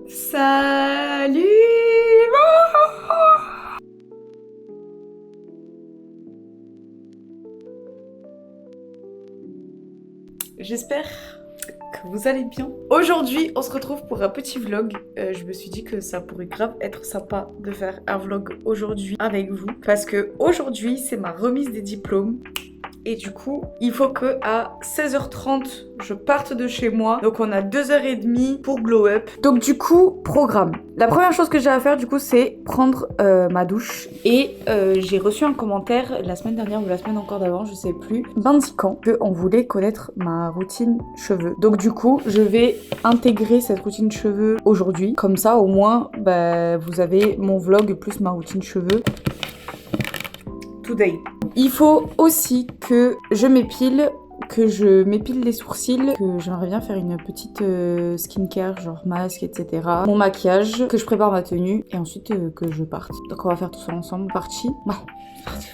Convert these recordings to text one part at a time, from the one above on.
Salut! J'espère que vous allez bien. Aujourd'hui, on se retrouve pour un petit vlog. Je me suis dit que ça pourrait grave être sympa de faire un vlog aujourd'hui avec vous. Parce que aujourd'hui, c'est ma remise des diplômes. Et du coup, il faut que à 16h30, je parte de chez moi. Donc on a 2h30 pour glow up. Donc du coup, programme. La première chose que j'ai à faire du coup, c'est prendre ma douche. Et j'ai reçu un commentaire la semaine dernière ou la semaine encore d'avant, je sais plus, m'indiquant qu'on voulait connaître ma routine cheveux. Donc du coup, je vais intégrer cette routine cheveux aujourd'hui. Comme ça, au moins, vous avez mon vlog plus ma routine cheveux today. Il faut aussi que je m'épile les sourcils, que j'aimerais bien faire une petite skincare, genre masque, etc. Mon maquillage, que je prépare ma tenue et ensuite que je parte. Donc on va faire tout ça ensemble. Parti. Ouais, c'est parti.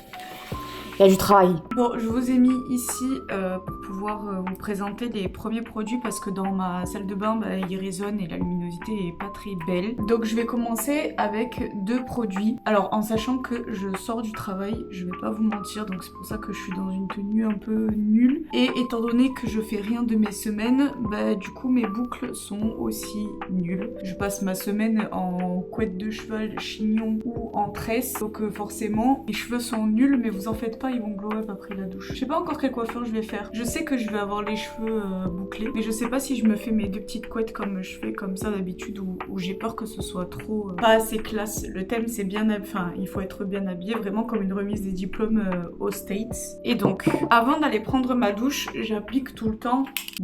Il y a du travail. Bon, je vous ai mis ici pour pouvoir vous présenter les premiers produits parce que dans ma salle de bain, il résonne et la luminosité est pas très belle. Donc je vais commencer avec 2 produits. Alors en sachant que je sors du travail, je vais pas vous mentir, donc c'est pour ça que je suis dans une tenue un peu nulle. Et étant donné que je fais rien de mes semaines, du coup mes boucles sont aussi nulles. Je passe ma semaine en couette de cheval, chignon ou en tresse, donc forcément les cheveux sont nuls, mais vous en faites pas, ils vont glow up après la douche. Je sais pas encore quelle coiffure je vais faire. Je sais que je vais avoir les cheveux bouclés, mais je sais pas si je me fais mes 2 petites couettes comme je fais comme ça d'habitude ou j'ai peur que ce soit trop pas assez classe. Le thème c'est bien, enfin il faut être bien habillé, vraiment comme une remise des diplômes aux States. Et donc avant d'aller prendre ma douche, j'applique tout le temps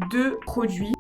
2 produits.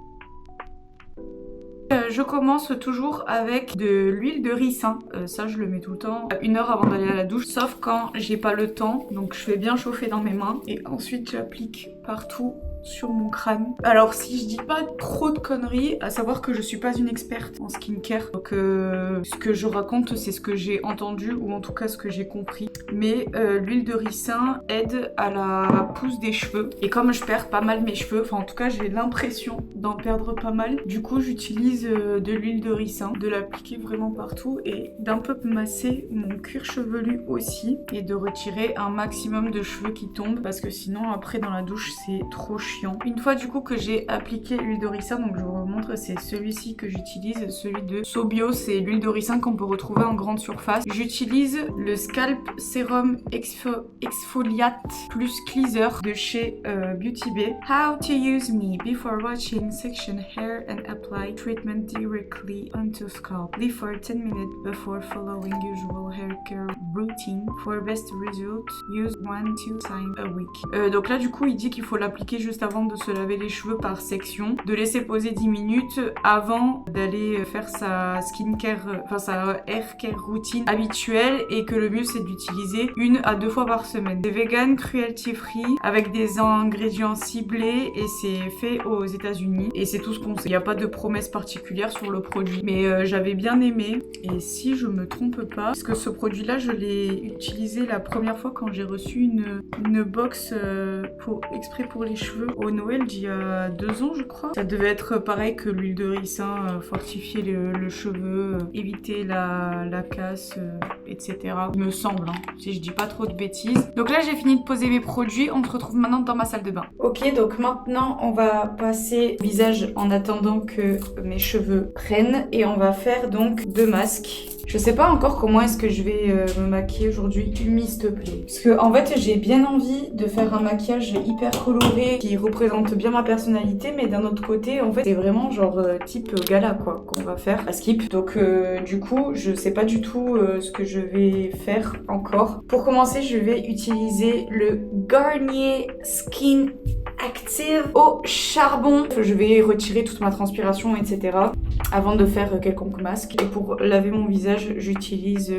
Je commence toujours avec de l'huile de ricin, ça je le mets tout le temps 1 heure avant d'aller à la douche, sauf quand j'ai pas le temps, donc je fais bien chauffer dans mes mains et ensuite j'applique partout sur mon crâne. Alors si je dis pas trop de conneries, à savoir que je suis pas une experte en skincare, donc ce que je raconte c'est ce que j'ai entendu ou en tout cas ce que j'ai compris, mais l'huile de ricin aide à la pousse des cheveux et comme je perds pas mal mes cheveux, enfin en tout cas j'ai l'impression d'en perdre pas mal, du coup j'utilise de l'huile de ricin, de l'appliquer vraiment partout et d'un peu masser mon cuir chevelu aussi et de retirer un maximum de cheveux qui tombent parce que sinon après dans la douche c'est trop chiant. Une fois du coup que j'ai appliqué l'huile de ricin, donc je vous remontre, c'est celui-ci que j'utilise, celui de Sobio, c'est l'huile de ricin qu'on peut retrouver en grande surface. J'utilise le Scalp Serum Exfoliate plus Cleanser de chez Beauty Bay. How to use me before washing, section hair and apply treatment directly onto scalp. Leave for 10 minutes before following usual hair care routine. For best result, use 1-2 times a week. Donc là du coup il dit qu'il faut l'appliquer juste avant de se laver les cheveux par section, de laisser poser 10 minutes avant d'aller faire sa skincare, enfin sa hair care routine habituelle et que le mieux c'est d'utiliser 1 à 2 fois par semaine. C'est vegan, cruelty free, avec des ingrédients ciblés et c'est fait aux États-Unis et c'est tout ce qu'on sait. Il n'y a pas de promesse particulière sur le produit, mais j'avais bien aimé et si je me trompe pas, parce que ce produit-là je l'ai utilisé la première fois quand j'ai reçu une box exprès pour les cheveux au Noël d'il y a 2 ans je crois. Ça devait être pareil que l'huile de ricin, fortifier le cheveu, éviter la casse, etc. Il me semble, si je dis pas trop de bêtises. Donc là j'ai fini de poser mes produits, on se retrouve maintenant dans ma salle de bain. Ok, donc maintenant on va passer au visage en attendant que mes cheveux prennent et on va faire donc 2 masques. Je sais pas encore comment est-ce que je vais me maquiller aujourd'hui. Umi, s'il te plaît. Parce que en fait, j'ai bien envie de faire un maquillage hyper coloré qui représente bien ma personnalité, mais d'un autre côté, en fait, c'est vraiment genre type gala quoi qu'on va faire à Skip. Donc du coup, je sais pas du tout ce que je vais faire encore. Pour commencer, je vais utiliser le Garnier Skin Active au charbon. Je vais retirer toute ma transpiration, etc. avant de faire quelconque masque. Et pour laver mon visage, j'utilise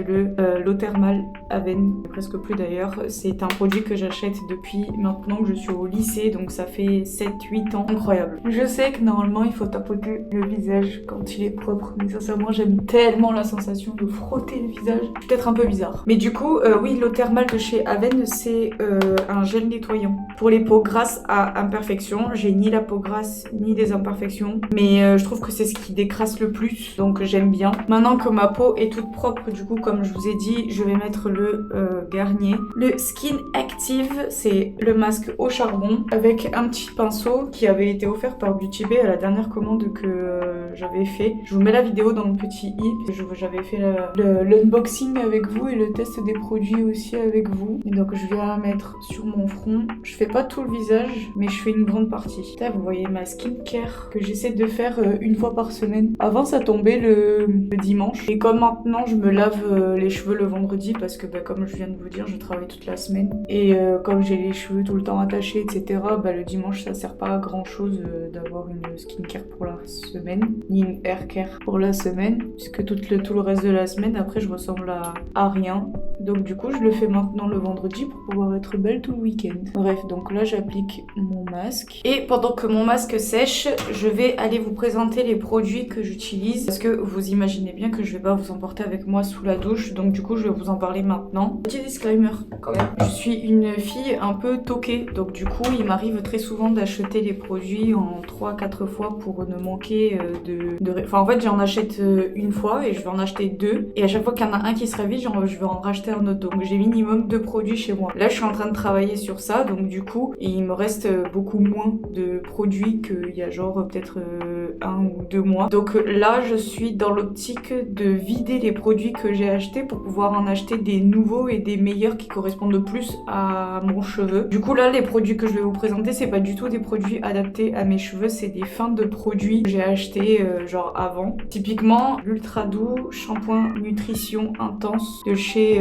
l'eau thermale Aven, presque plus d'ailleurs. C'est un produit que j'achète depuis maintenant que je suis au lycée, donc ça fait 7-8 ans. Incroyable. Je sais que normalement il faut tapoter le visage quand il est propre, mais sincèrement j'aime tellement la sensation de frotter le visage. C'est peut-être un peu bizarre. Mais du coup, oui, l'eau thermale de chez Aven, c'est un gel nettoyant pour les peaux grâce à imperfections. J'ai ni la peau grasse ni des imperfections, mais je trouve que c'est ce qui décrasse le plus, donc j'aime bien. Maintenant que ma peau est toute propre, du coup comme je vous ai dit, je vais mettre le Garnier. Le Skin Active, c'est le masque au charbon avec un petit pinceau qui avait été offert par Beauty Bay à la dernière commande que j'avais fait. Je vous mets la vidéo dans le petit i. J'avais fait l'unboxing avec vous et le test des produits aussi avec vous. Et donc je vais la mettre sur mon front. Je fais pas tout le visage, mais je fais une grande partie. Là vous voyez ma skincare que j'essaie de faire une fois par semaine. Avant ça tombait le dimanche. Et comme maintenant je me lave les cheveux le vendredi parce que comme je viens de vous dire, je travaille toute la semaine. Et comme j'ai les cheveux tout le temps attachés, etc., le dimanche ça sert pas à grand chose d'avoir une skincare pour la semaine, ni une hair care pour la semaine, puisque tout le reste de la semaine, après je ressemble à rien. Donc du coup je le fais maintenant le vendredi pour pouvoir être belle tout le week-end. Bref, donc là j'applique mon masque. Et pendant que mon masque sèche, je vais aller vous présenter les produits que j'utilise. Parce que vous imaginez bien que je vais pas vous emporter avec moi sous la douche. Donc du coup je vais vous en parler maintenant. Petit disclaimer quand même. Je suis une fille un peu toquée. Donc du coup il m'arrive très souvent d'acheter les produits en 3-4 fois pour ne manquer Enfin en fait j'en achète une fois et je vais en acheter deux. Et à chaque fois qu'il y en a un qui sera vide, je vais en racheter un autre. Donc j'ai minimum 2 produits chez moi. Là je suis en train de travailler sur ça. Donc du coup il me reste beaucoup moins de produits qu'il y a genre peut-être 1 ou 2 mois. Donc là je suis dans l'optique de vider les produits que j'ai achetés pour pouvoir en acheter des nouveaux et des meilleurs qui correspondent le plus à mon cheveu. Du coup là les produits que je vais vous présenter, c'est pas du tout des produits adaptés à mes cheveux, c'est des fins de produits que j'ai achetés genre avant. Typiquement l'Ultra Doux shampoing nutrition intense de chez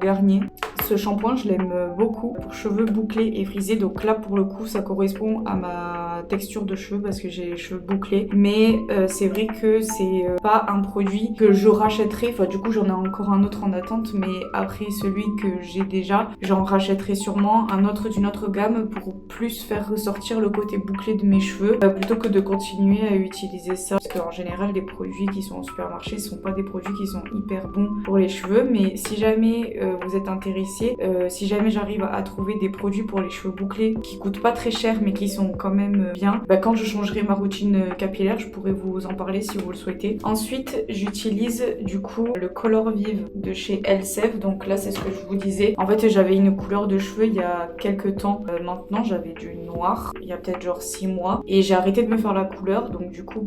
Garnier. Ce shampoing je l'aime beaucoup pour cheveux bouclés et frisés. Donc là pour le coup ça correspond à ma texture de cheveux parce que j'ai les cheveux bouclés. Mais c'est vrai que c'est pas un produit que je rachèterai. Enfin du coup j'en ai encore un autre en attente, mais après celui que j'ai déjà, j'en rachèterai sûrement un autre d'une autre gamme pour plus faire ressortir le côté bouclé de mes cheveux plutôt que de continuer à utiliser ça. Parce qu'en général les produits qui sont au supermarché sont pas des produits qui sont hyper bons pour les cheveux. Mais si jamais vous êtes intéressé, si jamais j'arrive à trouver des produits pour les cheveux bouclés qui coûtent pas très cher mais qui sont quand même bien, quand je changerai ma routine capillaire je pourrais vous en parler si vous le souhaitez. Ensuite j'utilise du coup le Color Vive de chez Elseve. Donc là c'est ce que je vous disais, en fait j'avais une couleur de cheveux il y a quelques temps, maintenant j'avais du noir il y a peut-être genre 6 mois et j'ai arrêté de me faire la couleur. Donc du coup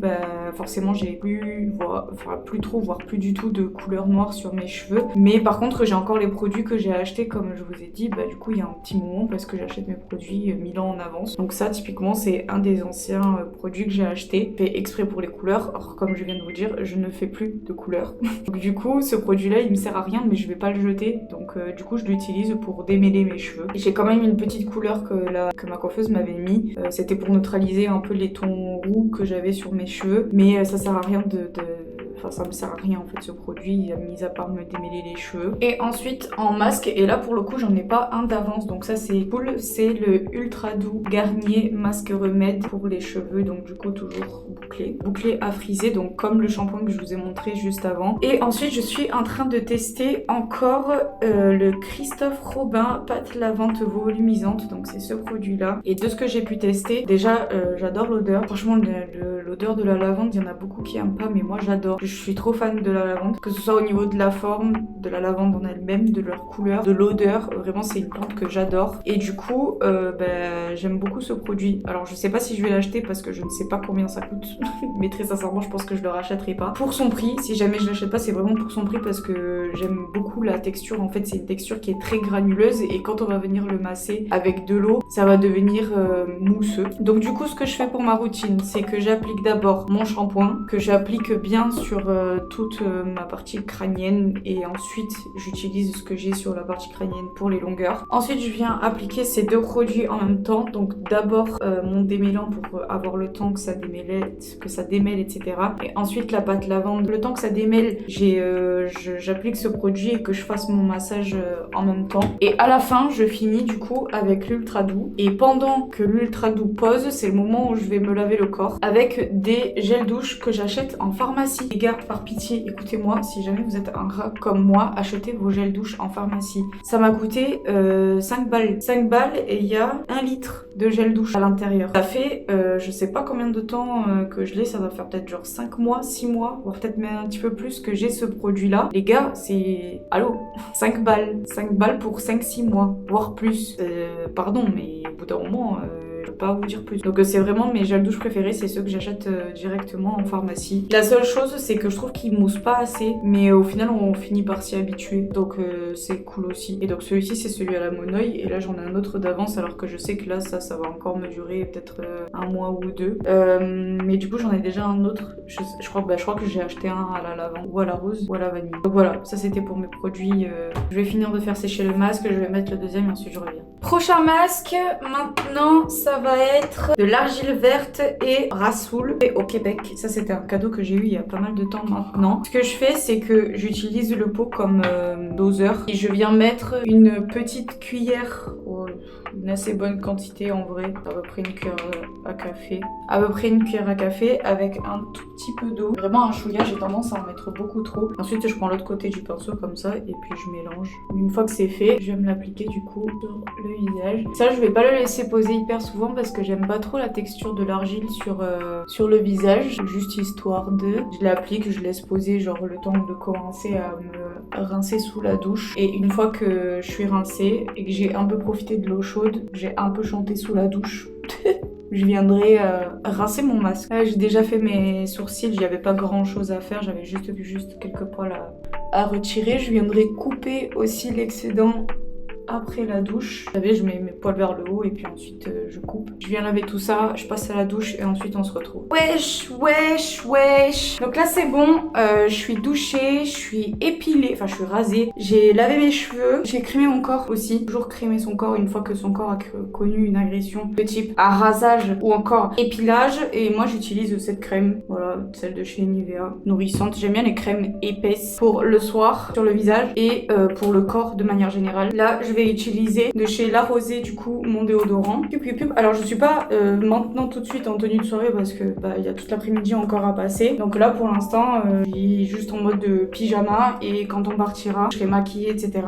forcément j'ai plus trop voire plus du tout de couleur noire sur mes cheveux. Mais par contre j'ai encore les produits que j'ai achetés comme je vous ai dit du coup il y a un petit moment parce que j'achète mes produits 1000 ans en avance. Donc ça typiquement c'est un des anciens produits que j'ai acheté, fait exprès pour les couleurs. Or comme je viens de vous dire je ne fais plus de couleurs. Donc du coup ce produit là il me sert à rien mais je vais pas le jeter. Donc du coup je l'utilise pour démêler mes cheveux. Et j'ai quand même une petite couleur que ma coiffeuse m'avait mis. C'était pour neutraliser un peu les tons roux que j'avais sur mes cheveux. Mais ça sert à rien Enfin ça me sert à rien en fait ce produit, mis à part me démêler les cheveux. Et ensuite en masque, et là pour le coup j'en ai pas un d'avance donc ça c'est cool, c'est le Ultra Doux Garnier masque remède pour les cheveux. Donc du coup toujours bouclé à friser, donc comme le shampoing que je vous ai montré juste avant. Et ensuite je suis en train de tester encore le Christophe Robin pâte lavante volumisante. Donc c'est ce produit là. Et de ce que j'ai pu tester, déjà j'adore l'odeur. Franchement l'odeur de la lavande, il y en a beaucoup qui aiment pas mais moi j'adore. Je suis trop fan de la lavande, que ce soit au niveau de la forme, de la lavande en elle-même, de leur couleur, de l'odeur. Vraiment c'est une plante que j'adore. Et du coup j'aime beaucoup ce produit. Alors je sais pas si je vais l'acheter parce que je ne sais pas combien ça coûte. Mais très sincèrement je pense que je le rachèterai pas. Pour son prix, si jamais je l'achète pas c'est vraiment pour son prix parce que j'aime beaucoup la texture. En fait c'est une texture qui est très granuleuse et quand on va venir le masser avec de l'eau ça va devenir mousseux. Donc du coup ce que je fais pour ma routine c'est que j'applique d'abord mon shampoing que j'applique bien sur toute ma partie crânienne et ensuite j'utilise ce que j'ai sur la partie crânienne pour les longueurs. Ensuite je viens appliquer ces 2 produits en même temps. Donc d'abord mon démêlant pour avoir le temps que ça démêle etc. Et ensuite la pâte lavande. Le temps que ça démêle j'applique ce produit et que je fasse mon massage en même temps. Et à la fin je finis du coup avec l'Ultra Doux. Et pendant que l'Ultra Doux pose, c'est le moment où je vais me laver le corps avec des gels douche que j'achète en pharmacie. Les gars gars, par pitié, écoutez-moi, si jamais vous êtes ingrat comme moi, achetez vos gels douche en pharmacie. Ça m'a coûté 5 balles. 5 balles et il y a 1 litre de gel douche à l'intérieur. Ça fait, je sais pas combien de temps que je l'ai, ça va faire peut-être genre 5 mois, 6 mois, voire peut-être même un petit peu plus que j'ai ce produit-là. Les gars, c'est... Allô, 5 balles. 5 balles pour 5-6 mois, voire plus. Pardon, mais au bout d'un moment... je peux pas vous dire plus. Donc c'est vraiment mes gels douche préférés, c'est ceux que j'achète directement en pharmacie. La seule chose c'est que je trouve qu'ils moussent pas assez, mais au final on finit par s'y habituer, donc c'est cool aussi. Et donc celui-ci c'est celui à la monoï, et là j'en ai un autre d'avance alors que je sais que là ça va encore me durer peut-être un mois ou deux. Mais du coup j'en ai déjà un autre, je crois que j'ai acheté un à la lavande ou à la rose ou à la vanille. Donc voilà, ça c'était pour mes produits. Je vais finir de faire sécher le masque, je vais mettre le deuxième et ensuite je reviens. Prochain masque, maintenant ça va être de l'argile verte et Rassoul et au Québec. Ça c'était un cadeau que j'ai eu il y a pas mal de temps maintenant. Ce que je fais c'est que j'utilise le pot comme doseur et je viens mettre une petite cuillère, une assez bonne quantité en vrai, à peu près une cuillère à café. À peu près une cuillère à café avec un tout petit peu d'eau. Vraiment un chouïa, j'ai tendance à en mettre beaucoup trop. Ensuite je prends l'autre côté du pinceau comme ça et puis je mélange. Une fois que c'est fait, je vais me l'appliquer du coup sur le visage. Ça je vais pas le laisser poser hyper souvent parce que j'aime pas trop la texture de l'argile sur le visage, juste histoire de... Je l'applique, je laisse poser genre le temps de commencer à me rincer sous la douche. Et une fois que je suis rincée et que j'ai un peu profité de l'eau chaude, j'ai un peu chanté sous la douche, je viendrai rincer mon masque. J'ai déjà fait mes sourcils, j'y avais pas grand chose à faire, j'avais juste quelques poils à retirer. Je viendrai couper aussi l'excédent après la douche. Vous savez, je mets mes poils vers le haut et puis ensuite je coupe. Je viens laver tout ça, je passe à la douche et ensuite on se retrouve. Wesh. Donc là c'est bon, je suis douchée, je suis épilée, enfin je suis rasée. J'ai lavé mes cheveux, j'ai crémé mon corps aussi. Toujours crémer son corps une fois que son corps a connu une agression de type arrasage ou encore épilage. Et moi j'utilise cette crème, voilà, celle de chez Nivea, nourrissante. J'aime bien les crèmes épaisses pour le soir sur le visage et pour le corps de manière générale. Là je vais utiliser de chez La Rosée du coup mon déodorant. Alors je suis pas maintenant tout de suite en tenue de soirée parce que il y a toute l'après-midi encore à passer. Donc là pour l'instant je suis juste en mode de pyjama et quand on partira je serai maquillée etc.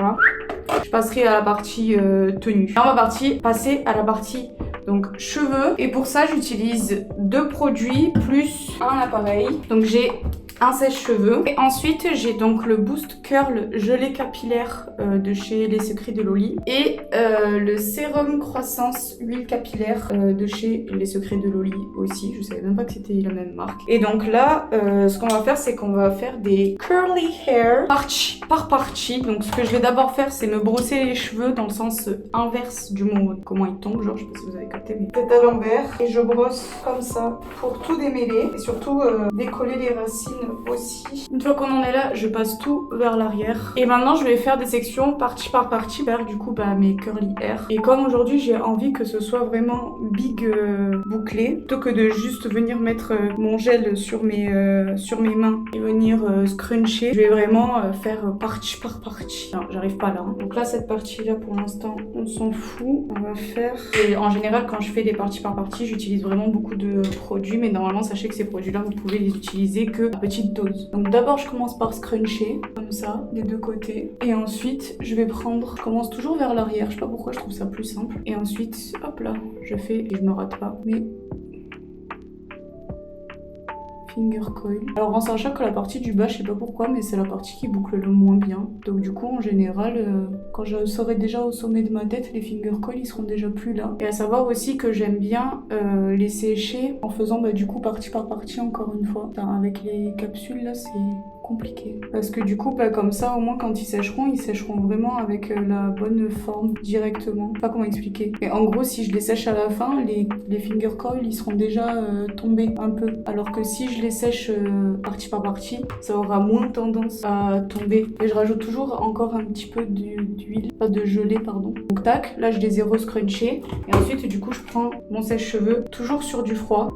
Je passerai à la partie tenue. Là on va passer à la partie donc cheveux et pour ça j'utilise 2 produits plus un appareil. Donc j'ai un sèche-cheveux. Et ensuite, j'ai donc le Boost Curl gelé capillaire de chez Les Secrets de Loli. Et le sérum croissance huile capillaire de chez Les Secrets de Loli aussi. Je savais même pas que c'était la même marque. Et donc là, ce qu'on va faire, c'est qu'on va faire des curly hair partie par partie. Donc ce que je vais d'abord faire, c'est me brosser les cheveux dans le sens inverse du mot. Comment ils tombent, genre je sais pas si vous avez capté, mais tête à l'envers. Et je brosse comme ça pour tout démêler. Et surtout décoller les racines aussi. Une fois qu'on en est là, je passe tout vers l'arrière. Et maintenant, je vais faire des sections partie par partie vers du coup mes curly hair. Et comme aujourd'hui, j'ai envie que ce soit vraiment big bouclé, plutôt que de juste venir mettre mon gel sur mes mains et venir scruncher, je vais vraiment faire partie par partie. Non, j'arrive pas là. Hein. Donc là, cette partie-là, pour l'instant, on s'en fout. On va faire... Et en général, quand je fais des parties par partie, j'utilise vraiment beaucoup de produits, mais normalement, sachez que ces produits-là, vous pouvez les utiliser que à petite dose. Donc d'abord je commence par scruncher comme ça des 2 côtés et ensuite je vais prendre, je commence toujours vers l'arrière, je sais pas pourquoi, je trouve ça plus simple, et ensuite hop là je fais et je me rate pas mais finger coil. Alors en sachant que la partie du bas, je sais pas pourquoi, mais c'est la partie qui boucle le moins bien. Donc du coup, en général, quand je serai déjà au sommet de ma tête, les finger coils, ils seront déjà plus là. Et à savoir aussi que j'aime bien les sécher en faisant du coup partie par partie encore une fois. Enfin, avec les capsules là, c'est compliqué. Parce que du coup, comme ça, au moins quand ils sécheront vraiment avec la bonne forme directement. Je sais pas comment expliquer. Mais en gros, si je les sèche à la fin, les finger coils, ils seront déjà tombés un peu. Alors que si je les sèche partie par partie, ça aura moins tendance à tomber. Et je rajoute toujours encore un petit peu d'huile, pas de gelée, pardon. Donc tac, là je les ai re-scrunchés. Et ensuite, du coup, je prends mon sèche-cheveux, toujours sur du froid.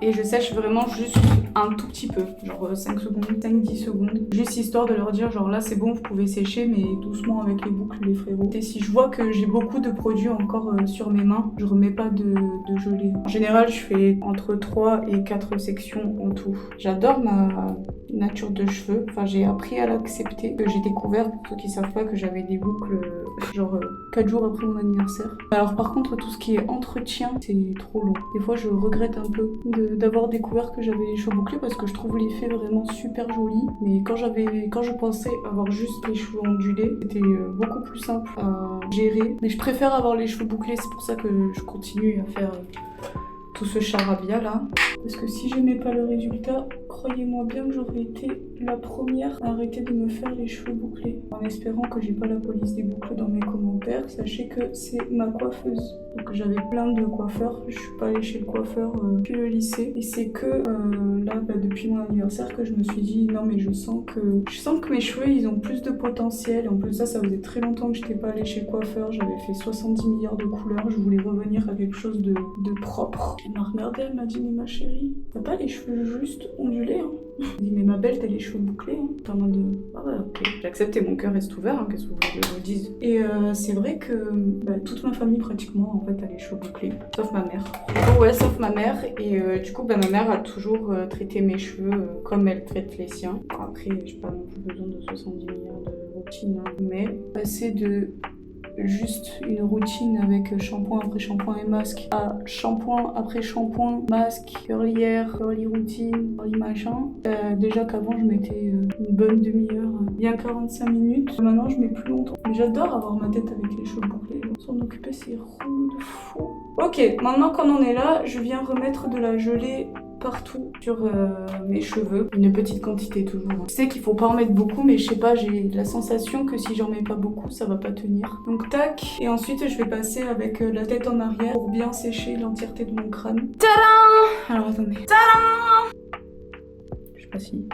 et je sèche vraiment juste un tout petit peu, genre 5 secondes, 5-10 secondes, juste histoire de leur dire genre là c'est bon, vous pouvez sécher mais doucement avec les boucles les frérots. Et si je vois que j'ai beaucoup de produits encore sur mes mains, je remets pas de gelée. En général je fais entre 3 et 4 sections en tout. J'adore ma nature de cheveux, enfin j'ai appris à l'accepter, que j'ai découvert, pour ceux qui savent pas, que j'avais des boucles genre 4 jours après mon anniversaire. Alors par contre tout ce qui est entretien c'est trop long. Des fois je regrette un peu d'avoir découvert que j'avais les cheveux bouclés parce que je trouve l'effet vraiment super joli. Mais quand je pensais avoir juste les cheveux ondulés, c'était beaucoup plus simple à gérer. Mais je préfère avoir les cheveux bouclés, c'est pour ça que je continue à faire tout ce charabia là. Parce que si j'aimais pas le résultat, croyez-moi bien que j'aurais été la première à arrêter de me faire les cheveux bouclés. En espérant que j'ai pas la police des boucles dans mes commentaires, sachez que c'est ma coiffeuse. Donc j'avais plein de coiffeurs, je suis pas allée chez le coiffeur depuis le lycée. Et c'est que là, depuis mon anniversaire, que je me suis dit non mais je sens que mes cheveux ils ont plus de potentiel. En plus ça faisait très longtemps que j'étais pas allée chez le coiffeur, j'avais fait 70 milliards de couleurs, je voulais revenir à quelque chose de propre. Elle m'a regardée, elle m'a dit mais ma chérie, t'as pas les cheveux juste ondulés hein. Elle dit mais ma belle t'as les cheveux bouclés hein. T'es en mode ah ouais ok, j'ai accepté, mon cœur reste ouvert hein, qu'est-ce que vous voulez que je vous dise. Et c'est vrai que toute ma famille pratiquement en fait a les cheveux bouclés, sauf ma mère. Oh ouais, sauf ma mère. Et du coup ma mère a toujours traité mes cheveux comme elle traite les siens. Après j'ai pas non plus besoin de 70 milliards de routines hein. Mais passer de juste une routine avec shampoing après shampoing et masque à shampoing après shampoing, masque, curly hair, curly routine, curly machin. Déjà qu'avant je mettais une bonne demi-heure, bien 45 minutes. Maintenant je mets plus longtemps. Mais j'adore avoir ma tête avec les cheveux bouclés. S'en occuper c'est rond de fou. Ok, maintenant quand on est là, je viens remettre de la gelée partout sur mes cheveux, une petite quantité toujours. Je sais qu'il faut pas en mettre beaucoup mais je sais pas, j'ai la sensation que si j'en mets pas beaucoup ça va pas tenir. Donc tac, et ensuite je vais passer avec la tête en arrière pour bien sécher l'entièreté de mon crâne. Tadam! Alors attendez. Tadam! Je sais pas si...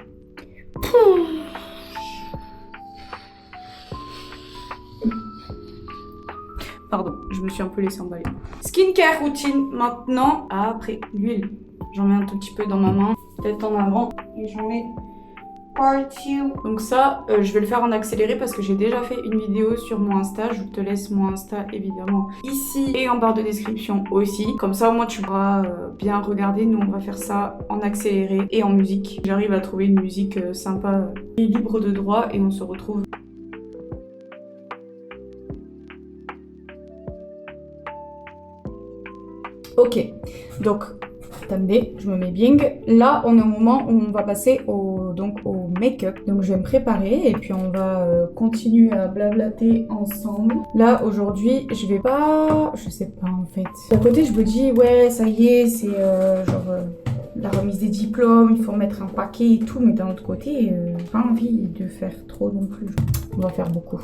Pardon, je me suis un peu laissée emballer. Skincare routine maintenant. Après, l'huile. J'en mets un tout petit peu dans ma main, tête en avant, et j'en mets partout. Donc ça, je vais le faire en accéléré parce que j'ai déjà fait une vidéo sur mon Insta. Je te laisse mon Insta évidemment ici et en barre de description aussi. Comme ça, au moins tu pourras bien regarder. Nous, on va faire ça en accéléré et en musique. J'arrive à trouver une musique sympa et libre de droit et on se retrouve. Ok, donc... Attendez, je me mets bien. Là, on est au moment où on va passer au make-up. Donc, je vais me préparer et puis on va continuer à blablater ensemble. Là, aujourd'hui, je vais pas... Je sais pas, en fait. D'un côté, je me dis, ouais, ça y est, c'est la remise des diplômes, il faut mettre un paquet et tout. Mais d'un autre côté, pas envie de faire trop non plus. On va faire beaucoup.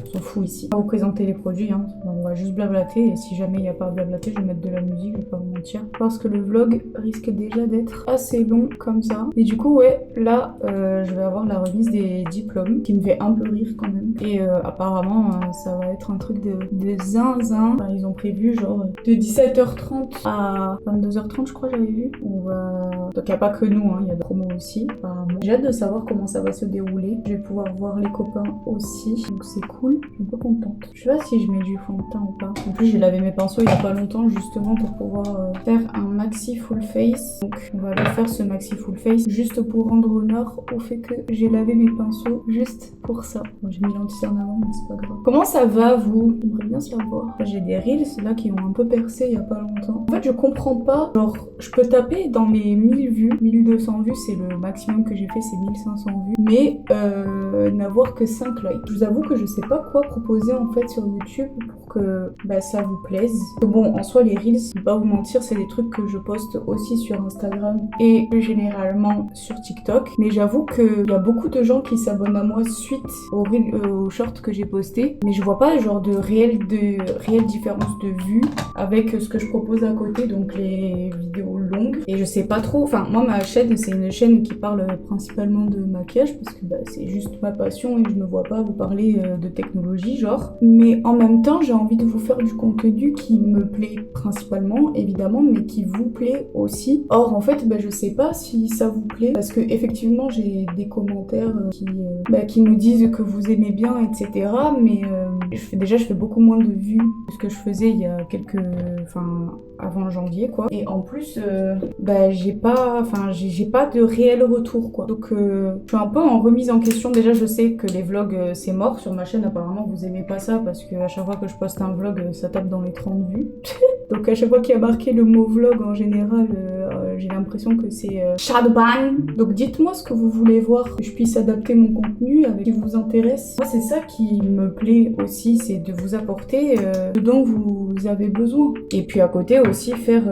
On s'en fout ici. On va vous présenter les produits, hein. On va juste blablater et si jamais il n'y a pas à blablater, je vais mettre de la musique, je vais pas vous mentir. Parce que le vlog risque déjà d'être assez long comme ça. Et du coup, ouais, là, je vais avoir la remise des diplômes qui me fait un peu rire quand même. Et apparemment, ça va être un truc de zinzin. Enfin, ils ont prévu genre de 17h30 à 22h30, je crois, j'avais vu. Donc il n'y a pas que nous, hein, il y a des promos aussi. Apparemment. J'ai hâte de savoir comment ça va se dérouler. Je vais pouvoir voir les copains aussi, donc c'est cool. Je suis un peu contente. Je sais pas si je mets du fond de teint ou pas. En plus, j'ai lavé mes pinceaux il y a pas longtemps justement pour pouvoir faire un maxi full face. Donc, on va aller faire ce maxi full face juste pour rendre honneur au fait que j'ai lavé mes pinceaux juste pour ça. Bon, j'ai mis l'anti-cerne avant, mais c'est pas grave. Comment ça va, vous? J'aimerais bien savoir. J'ai des reels là qui ont un peu percé il y a pas longtemps. En fait, je comprends pas. Genre, je peux taper dans mes 1000 vues, 1200 vues, c'est le maximum que j'ai fait, c'est 1500 vues. Mais n'avoir que 5 likes. Je vous avoue que je sais pas quoi proposer en fait sur YouTube pour que ça vous plaise. Bon, en soi les reels, je vais pas vous mentir, c'est des trucs que je poste aussi sur Instagram et plus généralement sur TikTok. Mais j'avoue qu'il y a beaucoup de gens qui s'abonnent à moi suite aux shorts que j'ai postés. Mais je vois pas genre de réelle différence de vues avec ce que je propose à côté, donc les vidéos longues. Et je sais pas trop, enfin moi ma chaîne c'est une chaîne qui parle principalement de maquillage parce que c'est juste ma passion et je me vois pas vous parler de technologie technologie genre, mais en même temps j'ai envie de vous faire du contenu qui me plaît principalement évidemment, mais qui vous plaît aussi. Or en fait je sais pas si ça vous plaît, parce que effectivement j'ai des commentaires qui me disent que vous aimez bien, etc. Mais je fais beaucoup moins de vues que ce que je faisais il y a avant janvier quoi. Et en plus j'ai pas de réel retour quoi. Donc je suis un peu en remise en question. Déjà je sais que les vlogs c'est mort sur ma chaîne, apparemment vous aimez pas ça parce que à chaque fois que je poste un vlog ça tape dans les 30 vues. Donc à chaque fois qu'il y a marqué le mot vlog en général j'ai l'impression que c'est shadowban. Donc dites-moi ce que vous voulez voir, que je puisse adapter mon contenu avec ce qui vous intéresse. Moi c'est ça qui me plaît aussi, c'est de vous apporter ce dont vous avez besoin. Et puis à côté aussi faire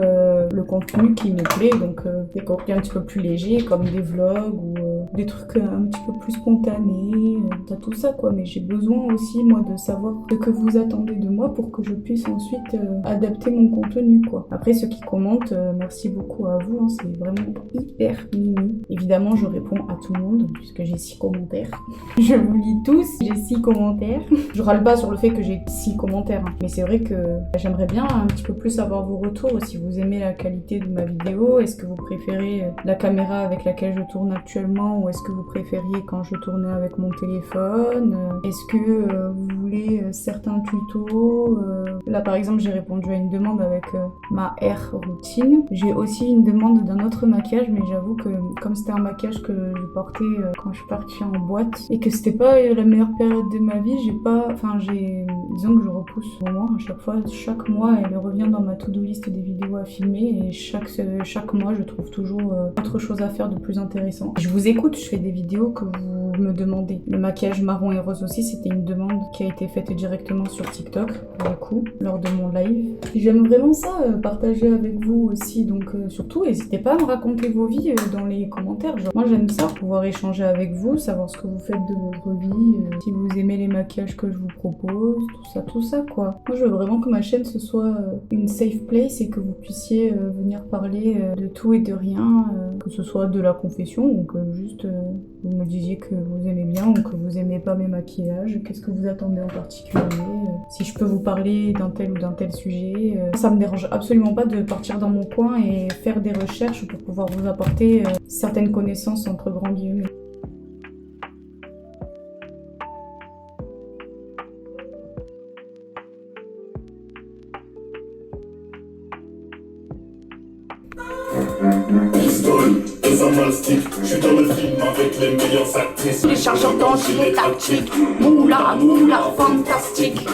le contenu qui me plaît, donc des contenus un petit peu plus légers comme des vlogs ou des trucs un petit peu plus spontanés, tout ça quoi. Mais j'ai besoin aussi moi de savoir ce que vous attendez de moi pour que je puisse ensuite adapter mon contenu quoi. Après ceux qui commentent, merci beaucoup à vous, hein, c'est vraiment hyper mimi. Évidemment je réponds à tout le monde puisque j'ai 6 commentaires. Je vous lis tous, j'ai 6 commentaires. Je râle pas sur le fait que j'ai 6 commentaires, hein, mais c'est vrai que j'aimerais bien un petit peu plus avoir vos retours, si vous aimez la qualité de ma vidéo, est-ce que vous préférez la caméra avec laquelle je tourne actuellement ou est-ce que vous préfériez quand je tournais avec mon téléphone, est-ce que vous voulez certains tutos. Là par exemple j'ai répondu à une demande avec ma hair routine. J'ai aussi une demande d'un autre maquillage, mais j'avoue que comme c'était un maquillage que je portais quand je suis partie en boîte et que c'était pas la meilleure période de ma vie, disons que je repousse au moins à chaque fois, chaque mois elle revient dans ma to-do list des vidéos à filmer et chaque mois je trouve toujours autre chose à faire de plus intéressant. Je vous écoute, je fais des vidéos que vous me demandez. Le maquillage marron et rose aussi, c'était une demande qui a été faite directement sur TikTok pour le coup, lors de mon live. J'aime vraiment ça, partager avec vous aussi, donc surtout n'hésitez pas à me raconter vos vies dans les commentaires. Genre, moi j'aime ça, pouvoir échanger avec vous, savoir ce que vous faites de votre vie, si vous aimez les maquillages que je vous propose, tout ça quoi. Moi je veux vraiment que ma chaîne ce soit une safe place et que vous puissiez venir parler de tout et de rien, que ce soit de la confession ou que juste vous me disiez que vous aimez bien ou que vous aimez pas mes maquillages, qu'est-ce que vous attendez en particulier, si je peux vous parler d'un tel ou d'un tel sujet. Ça me dérange absolument pas de partir dans mon coin et faire des recherches pour pouvoir vous apporter certaines connaissances entre grands guillemets. Je suis dans le film avec les meilleures actrices. Les chargeurs d'engilets tactiques, moula, moula, fantastique.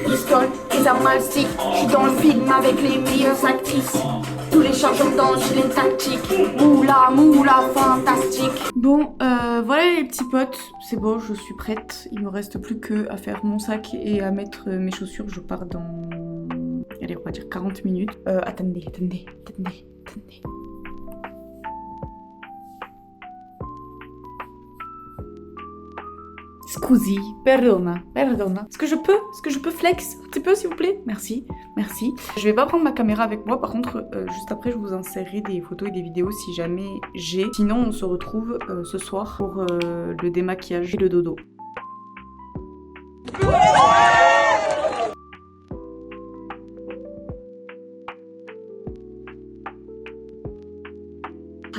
Pistole, les armes malstiques, je suis dans le film avec les meilleures actrices. Tous les chargeurs d'engilets tactiques, moula, moula, fantastique. Bon, voilà les petits potes, c'est bon, je suis prête. Il me reste plus que à faire mon sac et à mettre mes chaussures. Je pars dans, allez, on va dire 40 minutes. Attendez. Scusi, perdona. Est-ce que je peux flex un petit peu s'il vous plaît? Merci. Je vais pas prendre ma caméra avec moi, par contre, juste après je vous insérerai des photos et des vidéos si jamais j'ai. Sinon on se retrouve ce soir pour le démaquillage et le dodo.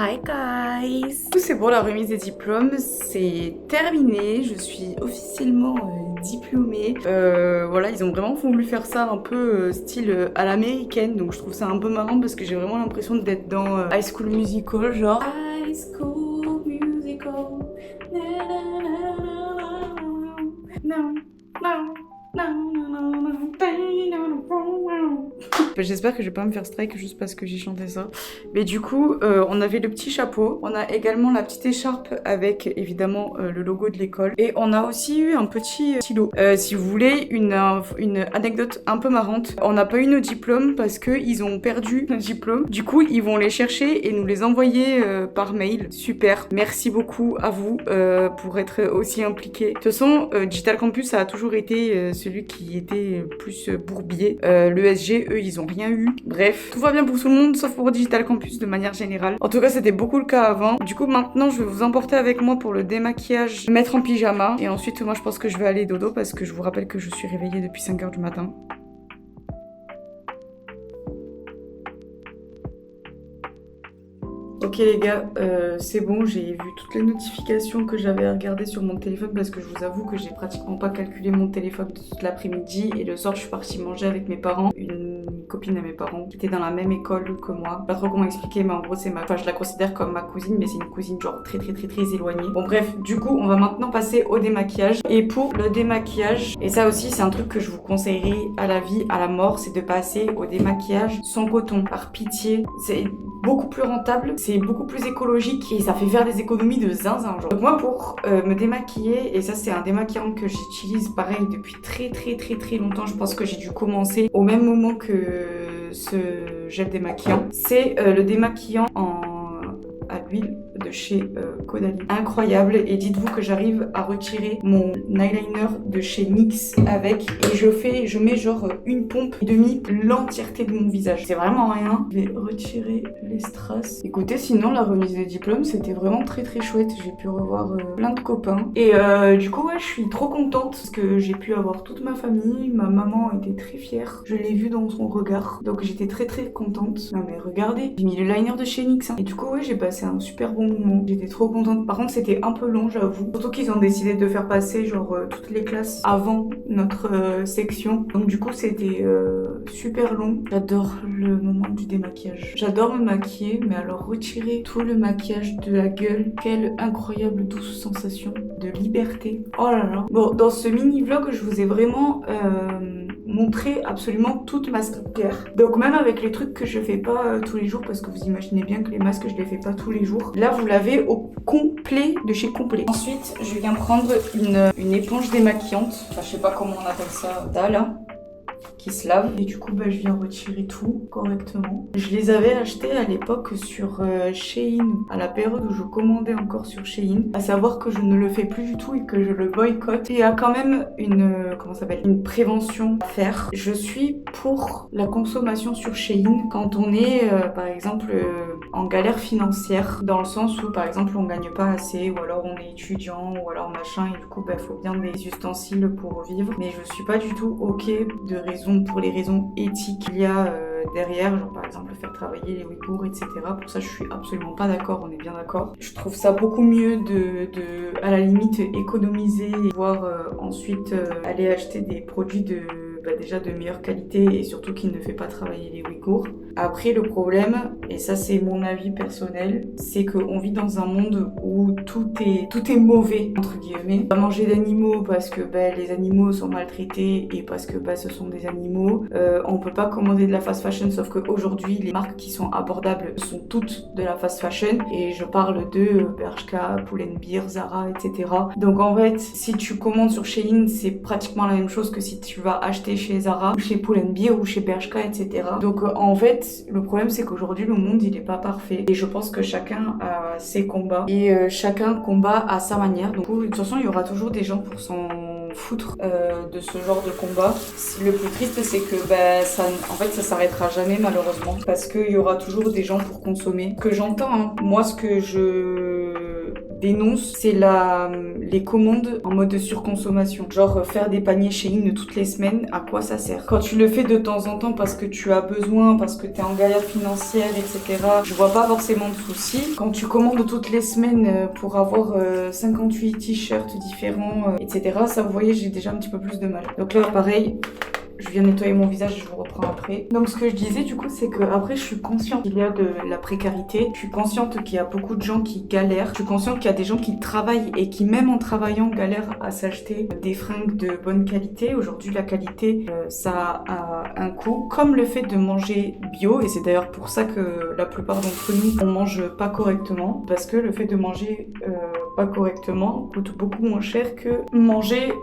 Hi guys! C'est bon, la remise des diplômes, c'est terminé. Je suis officiellement diplômée. Voilà, ils ont vraiment voulu faire ça un peu style à l'américaine, donc je trouve ça un peu marrant parce que j'ai vraiment l'impression d'être dans High School Musical, genre High School Musical. J'espère que je vais pas me faire strike juste parce que j'ai chanté ça. Mais du coup, on avait le petit chapeau. On a également la petite écharpe avec évidemment le logo de l'école. Et on a aussi eu un petit stylo. Si vous voulez une anecdote un peu marrante, on n'a pas eu nos diplômes parce qu'ils ont perdu nos diplômes. Du coup, ils vont les chercher et nous les envoyer par mail. Super. Merci beaucoup à vous pour être aussi impliqués. De toute façon, Digital Campus ça a toujours été celui qui était plus bourbier. L'ESG, eux, ils ont rien eu. Bref, tout va bien pour tout le monde sauf pour Digital Campus de manière générale. En tout cas, c'était beaucoup le cas avant. Du coup, maintenant, je vais vous emporter avec moi pour le démaquillage, mettre en pyjama. Et ensuite, moi, je pense que je vais aller dodo parce que je vous rappelle que je suis réveillée depuis 5 h du matin. Ok les gars, c'est bon, j'ai vu toutes les notifications que j'avais à regarder sur mon téléphone parce que je vous avoue que j'ai pratiquement pas calculé mon téléphone toute l'après-midi et le soir je suis partie manger avec mes parents, une copine de mes parents qui était dans la même école que moi. Pas trop comment expliquer mais en gros c'est enfin je la considère comme ma cousine mais c'est une cousine genre très éloignée. Bon bref, du coup on va maintenant passer au démaquillage et pour le démaquillage, et ça aussi c'est un truc que je vous conseillerais à la vie, à la mort, c'est de passer au démaquillage sans coton, par pitié. C'est beaucoup plus rentable, c'est beaucoup plus écologique et ça fait faire des économies de zinzin genre. Donc moi pour me démaquiller, et ça c'est un démaquillant que j'utilise pareil depuis très longtemps, je pense que j'ai dû commencer au même moment que ce gel démaquillant, c'est le démaquillant à l'huile de chez Caudalie. Incroyable, et dites-vous que j'arrive à retirer mon eyeliner de chez NYX avec, et je mets genre une pompe et demi l'entièreté de mon visage. C'est vraiment rien. Je vais retirer les strass. Écoutez, sinon la remise des diplômes c'était vraiment très chouette. J'ai pu revoir plein de copains. Et du coup ouais, je suis trop contente parce que j'ai pu avoir toute ma famille. Ma maman était très fière. Je l'ai vu dans son regard. Donc j'étais très contente. Non mais regardez, j'ai mis le liner de chez NYX. Hein. Et du coup ouais, j'ai passé un super bon moment. J'étais trop contente. Par contre, c'était un peu long, j'avoue. Surtout qu'ils ont décidé de faire passer genre toutes les classes avant notre section. Donc du coup, c'était super long. J'adore le moment du démaquillage. J'adore me maquiller, mais alors retirer tout le maquillage de la gueule, quelle incroyable douce sensation de liberté. Oh là là. Bon, dans ce mini vlog, je vous ai vraiment montrer absolument toute ma skincare. Donc même avec les trucs que je fais pas tous les jours, parce que vous imaginez bien que les masques je les fais pas tous les jours, là vous l'avez au complet de chez Complet. Ensuite je viens prendre une éponge démaquillante, enfin je sais pas comment on appelle ça, là qui se lave, et du coup bah, je viens retirer tout correctement. Je les avais achetés à l'époque sur Shein, à la période où je commandais encore sur Shein, à savoir que je ne le fais plus du tout et que je le boycotte. Et il y a quand même une prévention à faire. Je suis pour la consommation sur Shein quand on est par exemple en galère financière, dans le sens où par exemple on gagne pas assez, ou alors on est étudiant, ou alors machin, et du coup bah faut bien des ustensiles pour vivre. Mais je suis pas du tout ok pour les raisons éthiques qu'il y a derrière, genre par exemple faire travailler les Ouïghours, etc. Pour ça je suis absolument pas d'accord, on est bien d'accord. Je trouve ça beaucoup mieux de à la limite économiser, voire ensuite aller acheter des produits déjà de meilleure qualité et surtout qui ne fait pas travailler les Ouïghours. Après le problème, et ça c'est mon avis personnel, c'est qu'on vit dans un monde où tout est mauvais entre guillemets. On va manger d'animaux parce que les animaux sont maltraités et parce que ce sont des animaux. On peut pas commander de la fast fashion, sauf qu'aujourd'hui les marques qui sont abordables sont toutes de la fast fashion, et je parle de Bershka, Pull&Bear, Zara, etc. Donc en fait si tu commandes sur Shein, c'est pratiquement la même chose que si tu vas acheter chez Zara, ou chez Pull&Bear, ou chez Bershka, etc. Donc en fait le problème c'est qu'aujourd'hui le monde il est pas parfait, et je pense que chacun a ses combats et chacun combat à sa manière. Donc de toute façon il y aura toujours des gens pour s'en foutre de ce genre de combat. Le plus triste c'est que ça s'arrêtera jamais malheureusement, parce qu'il y aura toujours des gens pour consommer. Que j'entends, hein. Moi ce que je dénonce, c'est les commandes en mode de surconsommation. Genre faire des paniers Shein toutes les semaines, à quoi ça sert? Quand tu le fais de temps en temps parce que tu as besoin, parce que t'es en galère financière, etc., je vois pas forcément de soucis. Quand tu commandes toutes les semaines pour avoir 58 t-shirts différents, etc., ça vous voyez, j'ai déjà un petit peu plus de mal. Donc là pareil, je viens nettoyer mon visage et je vous reprends après. Donc ce que je disais du coup, c'est que après je suis consciente qu'il y a de la précarité, je suis consciente qu'il y a beaucoup de gens qui galèrent, je suis consciente qu'il y a des gens qui travaillent et qui même en travaillant galèrent à s'acheter des fringues de bonne qualité. Aujourd'hui la qualité ça a un coût, comme le fait de manger bio, et c'est d'ailleurs pour ça que la plupart d'entre nous on mange pas correctement, parce que le fait de manger pas correctement coûte beaucoup moins cher que manger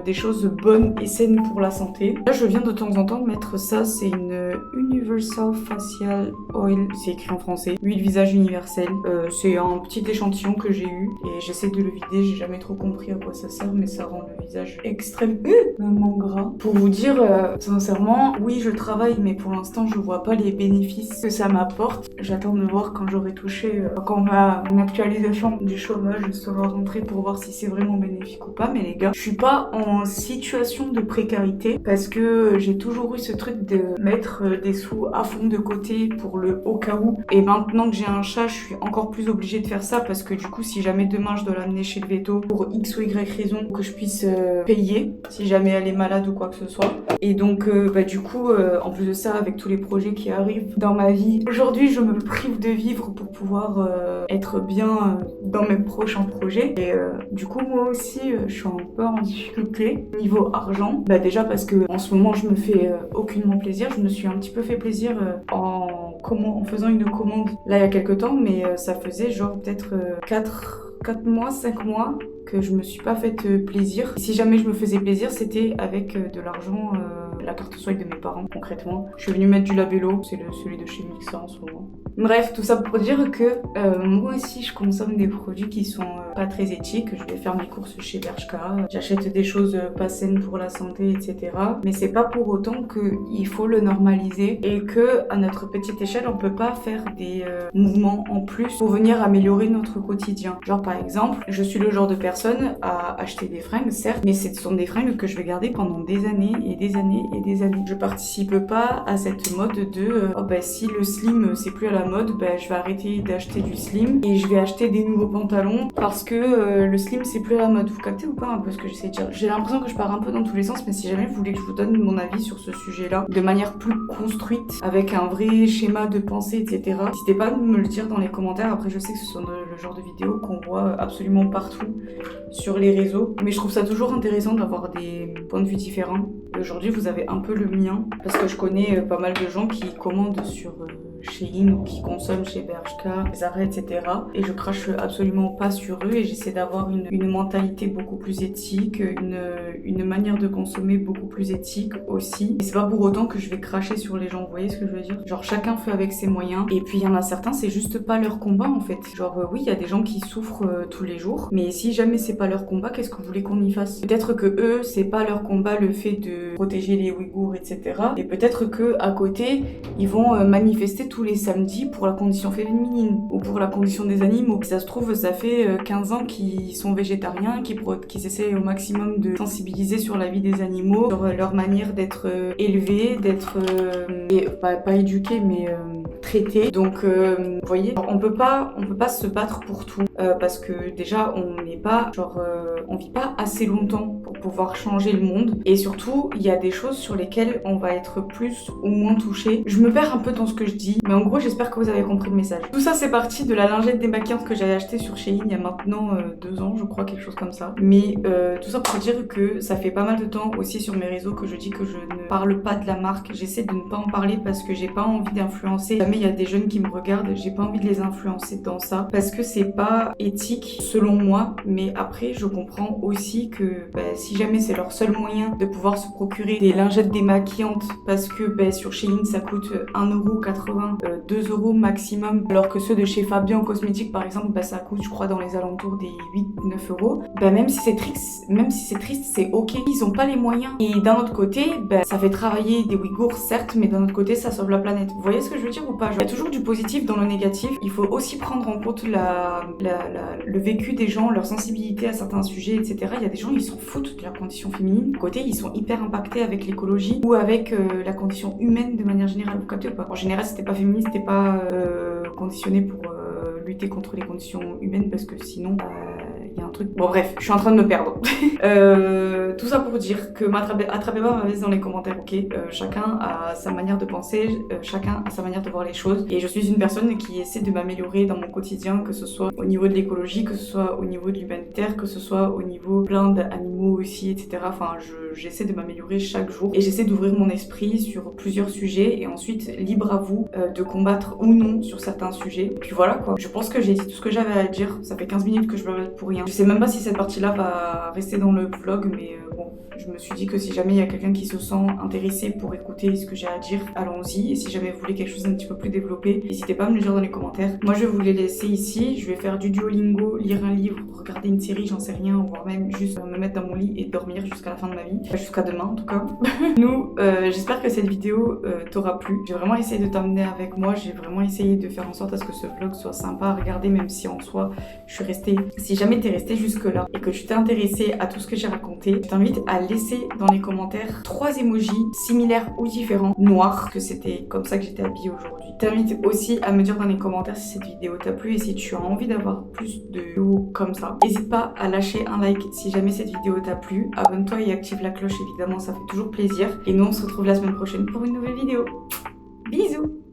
des choses bonnes et saines pour la santé. Là je viens de temps en temps mettre ça, c'est une Universal Facial Oil, c'est écrit en français, huile visage universelle. C'est un petit échantillon que j'ai eu et j'essaie de le vider, j'ai jamais trop compris à quoi ça sert, mais ça rend le visage extrêmement gras. Pour vous dire, sincèrement, oui je travaille, mais pour l'instant je vois pas les bénéfices que ça m'apporte. J'attends de voir quand j'aurai touché, quand mon actualisation du chômage sera rentrée pour voir si c'est vraiment bénéfique ou pas. Mais les gars, je suis pas en situation de précarité parce que j'ai toujours eu ce truc de mettre des sous à fond de côté pour le au cas où. Et maintenant que j'ai un chat, je suis encore plus obligée de faire ça parce que du coup, si jamais demain je dois l'amener chez le veto pour X ou Y raison, que je puisse payer si jamais elle est malade ou quoi que ce soit. Et donc, du coup, en plus de ça, avec tous les projets qui arrivent dans ma vie, aujourd'hui, je me prive de vivre pour pouvoir être bien dans mes prochains projets. Et du coup, moi aussi, je suis un peu en difficulté niveau argent. Déjà parce que en ce moment, je me fais aucunement plaisir. Je me suis un petit peu fait plaisir en faisant une commande là il y a quelques temps, mais ça faisait genre peut-être 4 mois, 5 mois que je me suis pas fait plaisir. Si jamais je me faisais plaisir, c'était avec de l'argent, la carte swipe de mes parents concrètement. Je suis venue mettre du Labello, c'est celui de chez Mixa en ce moment. Bref, tout ça pour dire que moi aussi je consomme des produits qui sont pas très éthiques. Je vais faire mes courses chez Bershka, j'achète des choses pas saines pour la santé, etc. Mais c'est pas pour autant qu'il faut le normaliser et que à notre petite échelle on peut pas faire des mouvements en plus pour venir améliorer notre quotidien. Genre par exemple, je suis le genre de personne à acheter des fringues, certes, mais ce sont des fringues que je vais garder pendant des années et des années et des années. Je participe pas à cette mode de si le slim c'est plus à la mode, je vais arrêter d'acheter du slim et je vais acheter des nouveaux pantalons parce que le slim c'est plus à la mode. Vous captez ou pas un peu ce que j'essaie de dire? J'ai l'impression que je pars un peu dans tous les sens, mais si jamais vous voulez que je vous donne mon avis sur ce sujet-là de manière plus construite, avec un vrai schéma de pensée, etc., n'hésitez pas à me le dire dans les commentaires. Après, je sais que ce sont le genre de vidéos qu'on voit absolument partout sur les réseaux, mais je trouve ça toujours intéressant d'avoir des points de vue différents. Aujourd'hui, vous avez un peu le mien, parce que je connais pas mal de gens qui commandent sur Shein ou qui consomment chez Bershka, Zara, etc. Et je crache absolument pas sur eux et j'essaie d'avoir une mentalité beaucoup plus éthique, une manière de consommer beaucoup plus éthique aussi. Et c'est pas pour autant que je vais cracher sur les gens, vous voyez ce que je veux dire? Genre chacun fait avec ses moyens, et puis il y en a certains, c'est juste pas leur combat en fait. Genre oui, il y a des gens qui souffrent tous les jours, mais si jamais c'est pas leur combat, qu'est-ce que vous voulez qu'on y fasse? Peut-être que eux, c'est pas leur combat le fait de protéger les Ouïghours, etc. Et peut-être que à côté, ils vont manifester tous les samedis pour la condition féminine ou pour la condition des animaux. Si ça se trouve, ça fait 15 ans qu'ils sont végétariens, qu'ils essaient au maximum de sensibiliser sur la vie des animaux, sur leur manière d'être élevés, d'être pas éduqués, mais traités. Donc, vous voyez, on peut pas se battre pour tout parce que déjà, on n'est pas, on vit pas assez longtemps pour pouvoir changer le monde. Et surtout, il y a des choses sur lesquelles on va être plus ou moins touché. Je me perds un peu dans ce que je dis, mais en gros, j'espère que vous avez compris le message. Tout ça, c'est parti de la lingette démaquillante que j'avais achetée sur Shein il y a maintenant 2 ans, je crois, quelque chose comme ça. Mais tout ça pour dire que ça fait pas mal de temps aussi sur mes réseaux que je dis que je ne parle pas de la marque. J'essaie de ne pas en parler parce que j'ai pas envie d'influencer. Jamais il y a des jeunes qui me regardent, j'ai pas envie de les influencer dans ça parce que c'est pas éthique selon moi. Mais après, je comprends aussi que si jamais c'est leur seul moyen de pouvoir se procurer des lingettes démaquillantes parce que sur Shein ça coûte 1,80€, 2€ maximum, alors que ceux de chez Fabien Cosmétiques par exemple, ça coûte je crois dans les alentours des 8-9€. Même si c'est triste, c'est ok. Ils ont pas les moyens. Et d'un autre côté, ça fait travailler des Ouïghours certes, mais d'un autre côté ça sauve la planète. Vous voyez ce que je veux dire ou pas? Il y a toujours du positif dans le négatif. Il faut aussi prendre en compte le vécu des gens, leur sensibilité à certains sujets, etc. Il y a des gens, ils s'en foutent de la condition féminine. À côté, ils sont hyper impactés avec l'écologie ou avec la condition humaine de manière générale. Vous captez ou pas? En général, c'était pas féministe, c'était pas conditionné pour lutter contre les conditions humaines parce que sinon il y a un truc. Bon bref, je suis en train de me perdre. Tout ça pour dire que attrapez pas ma veste dans les commentaires, ok? Chacun a sa manière de penser, chacun a sa manière de voir les choses. Et je suis une personne qui essaie de m'améliorer dans mon quotidien, que ce soit au niveau de l'écologie, que ce soit au niveau de l'humanitaire, que ce soit au niveau plein d'animaux aussi, etc. Enfin, j'essaie de m'améliorer chaque jour et j'essaie d'ouvrir mon esprit sur plusieurs sujets et ensuite libre à vous de combattre ou non sur certains sujets. Et puis voilà quoi. Je pense que j'ai dit tout ce que j'avais à dire. Ça fait 15 minutes que je me répète pour rien. Je sais même pas si cette partie-là va rester dans le vlog, mais bon, Je me suis dit que si jamais il y a quelqu'un qui se sent intéressé pour écouter ce que j'ai à dire, allons-y. Et si jamais vous voulez quelque chose d'un petit peu plus développé, n'hésitez pas à me le dire dans les commentaires. Moi je vais vous les laisser ici, je vais faire du Duolingo, lire un livre, regarder une série, j'en sais rien, voire même juste me mettre dans mon lit et dormir jusqu'à la fin de ma vie. Jusqu'à demain en tout cas. Nous, j'espère que cette vidéo t'aura plu. J'ai vraiment essayé de t'emmener avec moi, j'ai vraiment essayé de faire en sorte à ce que ce vlog soit sympa à regarder, même si en soi je suis restée. Si jamais t'es resté jusque là et que tu t'es intéressé à tout ce que j'ai raconté, je t'invite à laisser dans les commentaires 3 emojis similaires ou différents, noirs, que c'était comme ça que j'étais habillée aujourd'hui. Je t'invite aussi à me dire dans les commentaires si cette vidéo t'a plu et si tu as envie d'avoir plus de vidéos comme ça. N'hésite pas à lâcher un like si jamais cette vidéo t'a plu. Abonne-toi et active la cloche évidemment, ça fait toujours plaisir. Et nous on se retrouve la semaine prochaine pour une nouvelle vidéo. Bisous!